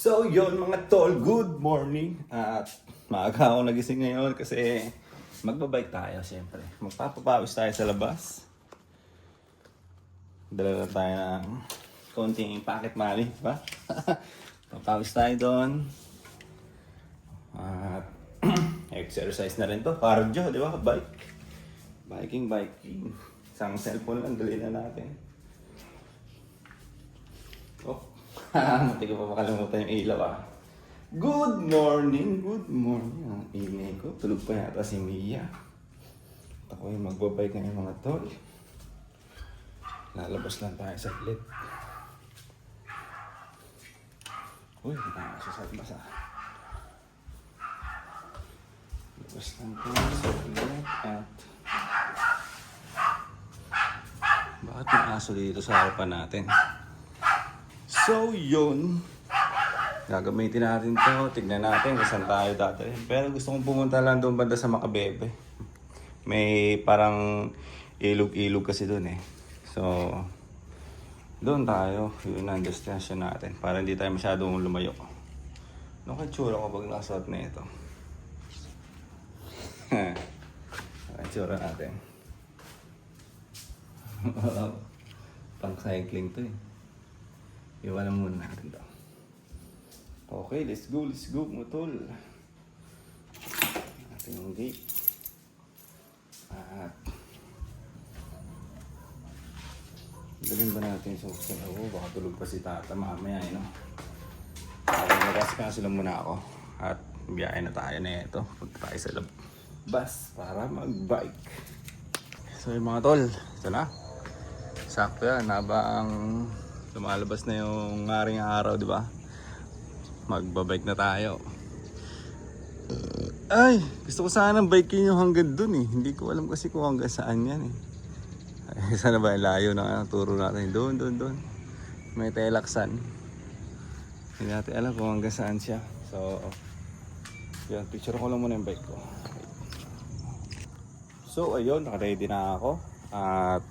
So yun mga tol, good morning. At maaga ako nagising ngayon kasi magbabike tayo siyempre. Magpapapawis tayo sa labas. Dala na tayo ng konting pocket money, di ba? Papawis tayo doon. At exercise na rin to, cardio, di ba? Biking. Isang cellphone lang, dali na natin. Oh, mati ko pa makalimutan yung ilaw ah. Good morning. Ang ingay ko. Tulog pa yata si Mia. At ako yung magbabike ngayon mga tol. Lalabas lang tayo saglit. Uy, nakasasagmas ah. Labas lang tayo saglit at... Bakit may aso dito sa harapan natin? So yun, gagamitin natin to, tignan natin kung saan tayo dati. Pero gusto kong pumunta lang doon banda sa Makabebe. May parang ilog-ilog kasi doon eh. So, doon tayo, yun ang destination natin. Para hindi tayo masyadong lumayo. Ano kaya tsura ko pag nakasuot na ito? Ang tsura natin. Pang cycling to eh. Iwanan muna natin to. Okay, let's go motol. Natin yung gate. At dalhin ba natin yung suksan? Oo, baka tulog pa si tata mamaya no? Nag-ask sila muna ako. At biyahe na tayo na ito. Punta tayo sa bus para mag-bike. So yung mga tol, ito na. Sakto yan, habang lumalabas na yung ngaring araw, di ba? Magbabike na tayo. Ay, gusto ko sanang biking yung hanggang dun eh. Hindi ko alam kasi kung hanggang saan yan eh. Ay, sana ba layo na turo natin? Doon. May telaksan. Hindi natin alam kung hanggang saan siya. So, yan, picture ko lang muna yung bike ko. So, ayun, nakaready na ako. At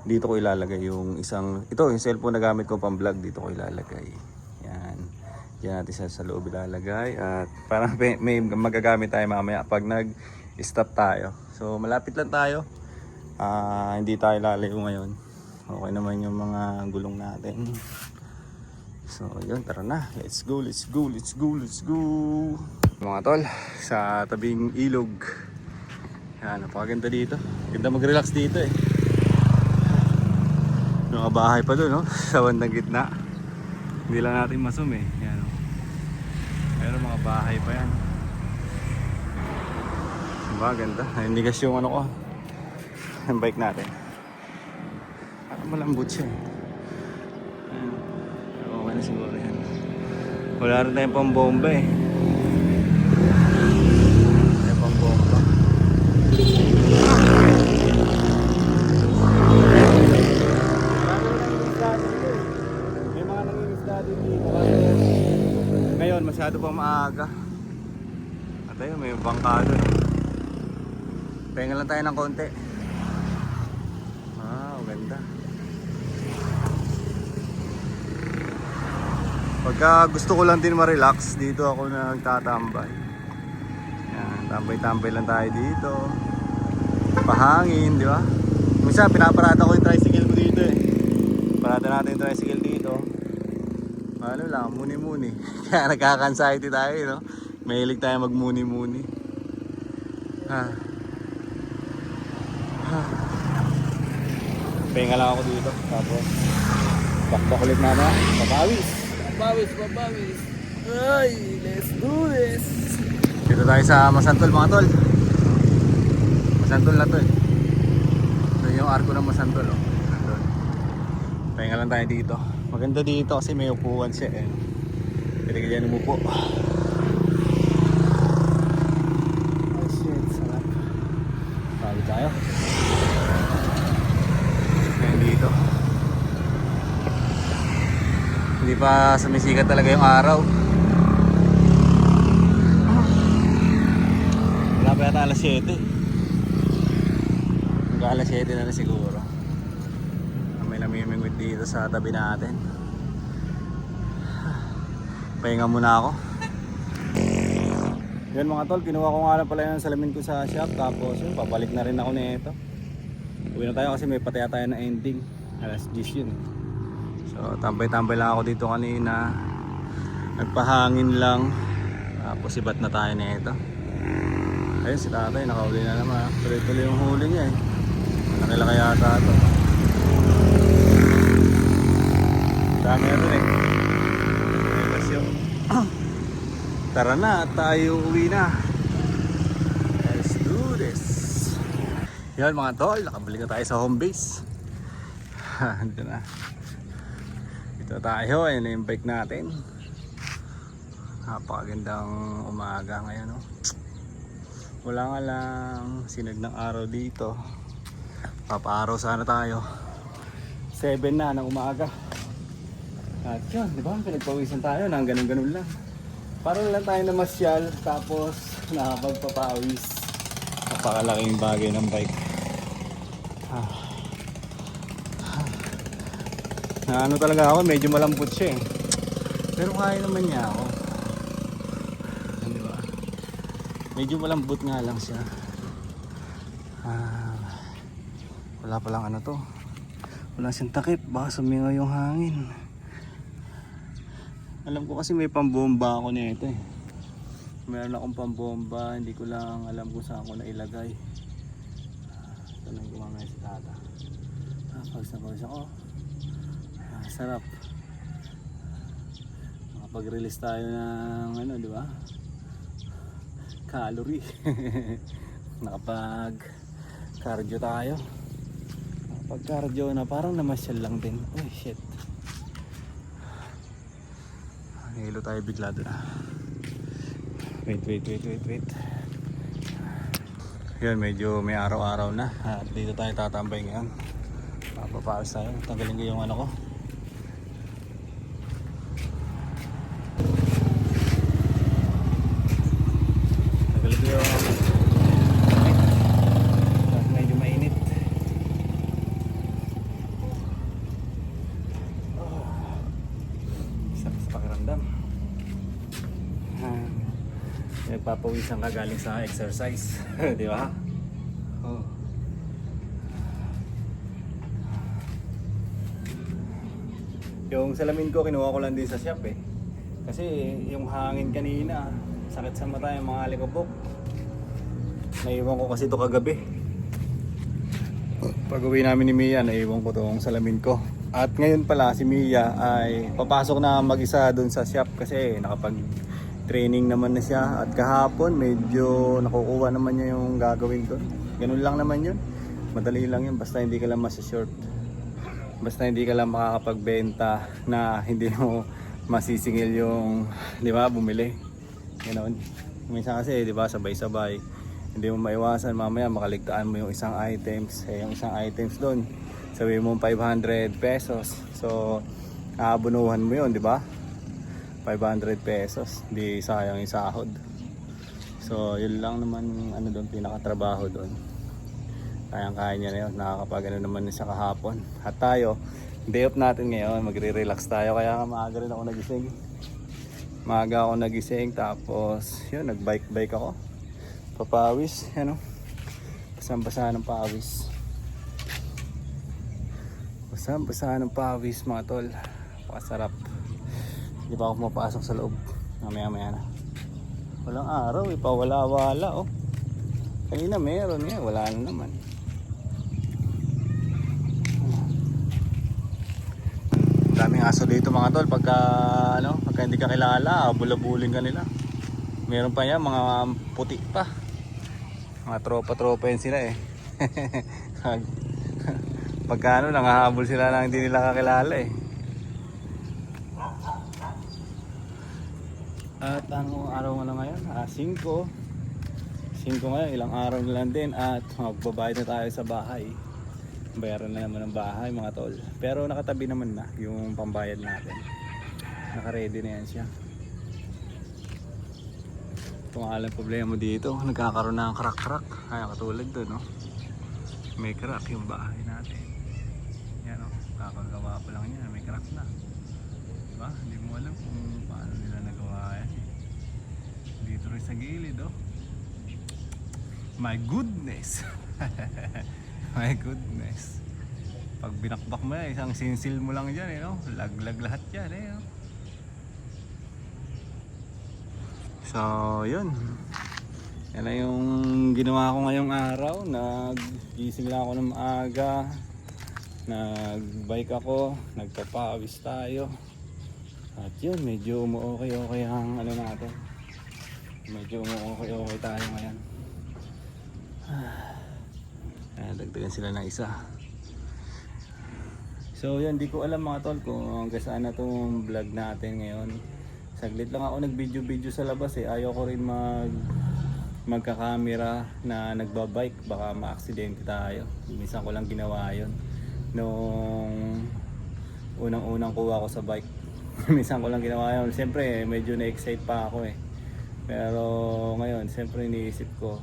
dito ko ilalagay yung isang, ito yung cellphone na gamit ko pang vlog, dito ko ilalagay. Yan. Diyan natin sa loob ilalagay. At parang may magagamit tayo mamaya pag nag-stop tayo. So malapit lang tayo. Hindi tayo lalayo ngayon. Okay naman yung mga gulong natin. So yun, tara na. Let's go. Mga tol, sa tabing ilog. Yan, napakaganda dito. Ganda mag-relax dito eh. Mga bahay pa doon, no? Sa bandang gitna. Hindi lang natin masum eh. Yan, no? Pero mga bahay pa yan. Diba, ganda. Nanigas yung ano ko. Ang bike natin. Parang malambot siya. Okay na siguro yan. Wala rin tayong pambomba eh. Tayong pambomba. Ngayon masyado pang maaga. At ayun, may bangka doon. Pahinga lang tayo ng konti. Ganda. Pagka gusto ko lang din ma-relax, dito ako nagtatambay. Yan, tambay-tambay lang tayo dito. Pahangin, di ba? Minsan pinaparada ko yung tricycle ko dito eh. Parada natin yung tricycle dito. Ano lang, muni-muni. Kaya nagkaka-anxiety tayo, no? Mahilig tayo mag-muni-muni. Pahinga lang ako dito. Tapos, bakbak ulit naman. Babawis. Ay, let's do this. Dito tayo sa Masantol, mga tol. Masantol na to eh. Ito yung arko ng Masantol, oh. Pahinga lang tayo dito. Maganda dito kasi may upuan siya eh. Pwede ka dyan umupo. Oh shit, sarap. Pagod tayo. Ngayon dito. Hindi pa sumisikat talaga yung araw. Wala pa yata alas 7. Hanggang alas 7 na rin siguro. May namimingwit dito sa tabi natin. pahinga muna ako. Yan mga tol, kinuha ko nga lang pala yung salamin ko sa shop. Tapos yun, papalik na rin ako nito. Uwi na tayo kasi may pataya tayo na ending. Alas 10 yun. So tambay-tambay lang ako dito kanina. Nagpahangin lang. Tapos ibat na tayo nito. Ayun si tatay, nakahuli na naman. Tuloy-tuloy yung huli niya eh. Malaki-laki yata ito. Dami na rin eh. Tara na, tayo uwi na. Let's do this. Yan mga tol, nakabalik na tayo sa home base. Dito na. Dito tayo, ayun na yung bike natin. Napakagandang umaga ngayon, no? Wala nga lang sinag ng araw dito. Papaaraw sana tayo. 7 na ng umaga. At yun, di ba? Pinagpawisan tayo nang ganun-ganun lang. Parang lang tayo namasyal, tapos nakapagpapawis. Napakalaking bagay ng bike. Na ano talaga ako, medyo malambot siya eh. Pero kaya naman niya ako. Di ba? Medyo malambot nga lang siya. Wala palang ano to. Wala siyang takip, baka sumingaw yung hangin. Alam ko kasi may pambomba ako nito eh. Meron akong pambomba, hindi ko lang alam kung saan ko nailagay. Tanong ko mamaya si tata. Pawis na pawis ako. Sarap. Makapag-release tayo ng ano, di ba? Calorie. Nakapag-cardio tayo. Nakapag-cardio na parang namasyal lang din. Oh shit. Hilo tayo bigla doon. Wait. Yan, medyo may araw-araw na. At dito tayo tatambay ngayon. Papapaos tayo. Tanggalin ko yung ano ko. Tanggalin ko yung medyo mainit. Sarap sa pakiramdam. Nagpapawisan ka galing sa exercise. Di ba? Oh. Yung salamin ko kinuha ko lang din sa shop eh. Kasi yung hangin kanina, sakit sa mata yung mga alikabok. Naiwan ko kasi ito kagabi. Pag uwi namin ni Mia, naiwan ko itong salamin ko. At ngayon pala si Mia ay papasok na mag-isa dun sa shop kasi nakapag-training naman na siya. At kahapon medyo nakukuha naman niya yung gagawin doon. Ganun lang naman yun. Madali lang yun basta hindi ka lang masashort. Basta hindi ka lang makakapagbenta na hindi mo masisingil yung, di ba, bumili. Ganoon. Minsan kasi, di ba, sabay-sabay. Hindi mo maiwasan mamaya makaligtaan mo yung isang items. Eh, yung isang items doon, sabihin mo 500 pesos. So, aabunuhan mo yun, di ba? 500 pesos. Di sayang yung sahod. So, yun lang naman ano doon, pinakatrabaho doon. Kayang-kaya niya na yun. Nakakapag ano naman siya kahapon. At tayo, day off natin ngayon. Magre-relax tayo. Kaya nga maaga rin ako nagising. Maaga ako nagising. Tapos, yun, nag-bike ako. Papawis. Ano? Basang-basa ng pawis. Basang-basa ng pawis mga tol. Pakasarap. Hindi pa ako mapasok sa loob. Mamaya-maya na. Walang araw. Ipawala-wala oh. Kanina meron nga. Wala na naman. Daming aso dito mga tol pagka hindi ka kilala, bulabulin ka nila. Meron pa yan mga puti pa. Mga tropa-tropa yan sila eh. Pagka nangahabol sila na hindi nila kakilala eh. At anong araw nga lang ngayon? 5 ngayon, ilang araw na lang din at magbabayad na tayo sa bahay. Bayaran na naman ng bahay mga tol. Pero nakatabi naman na yung pambayad natin. Naka-ready na yan siya. Kung alam problema dito, nagkakaroon na ng crack-crack. Kaya katulad doon, no? May crack yung bahay natin. Yan, no? Kakagawa pa lang yan, may crack na. Diba? Hindi mo alam kung paano nila nagawa. My goodness. My goodness. Pag binakbak mo yan, isang sinsil mo lang dyan, no? Laglag lahat yan, no? So, yun. Yan na yung ginawa ko ngayong araw. Nagising lang ako ng maaga. Nagbike ako. Nagpapawis tayo. At yun, medyo umu-okay ang ano natin. Medyo umu-okay tayo ngayon. Dagdagan sila ng isa. So yun, di ko alam mga tol kung hanggang saan na itong vlog natin ngayon. Saglit lang ako nag-video sa labas eh. Ayaw ko rin magka-camera na nagbabike. Baka ma-aksidente tayo. Minsan ko lang ginawa yun. Nung unang kuha ko sa bike. Minsan ko lang ginawa yun. Siyempre medyo na-excite pa ako eh. Pero ngayon, siyempre iniisip ko,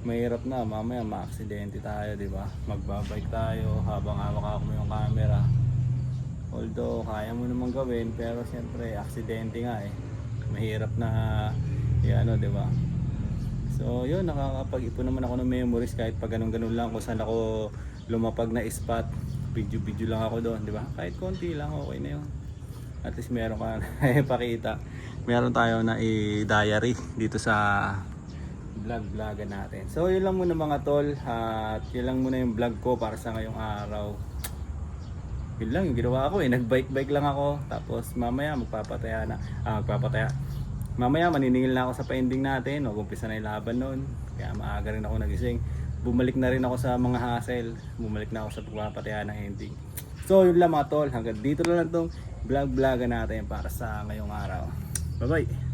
mahirap na, mamaya ma-aksidente tayo, di ba? Magbabike tayo habang hawak mo yung camera. Although kaya mo naman gawin, pero siyempre aksidente nga eh. Mahirap na ano, di ba? So yun, nakakapag-ipon naman ako ng memories kahit pag ganun-ganun lang kung saan ako lumapag na spot. Video lang ako doon, di ba? Kahit konti lang, okay na yun. At least meron ka na pakita. Meron tayo na i-diary dito sa vlog-vlogan natin. So yun lang muna mga tol. At yun lang muna yung vlog ko para sa ngayong araw. Yun lang yung ginawa ko eh. Nag-bike lang ako. Tapos mamaya magpapataya. Mamaya maniningil na ako sa pa-ending natin. Mag-umpisa na yung laban nun. Kaya maaga rin ako nagising. Bumalik na rin ako sa mga hassle. Bumalik na ako sa pagpapataya ng ending. So yun lang mga tol. Hanggang dito na lang tong vlog-vlogan natin para sa ngayong araw. Bye bye!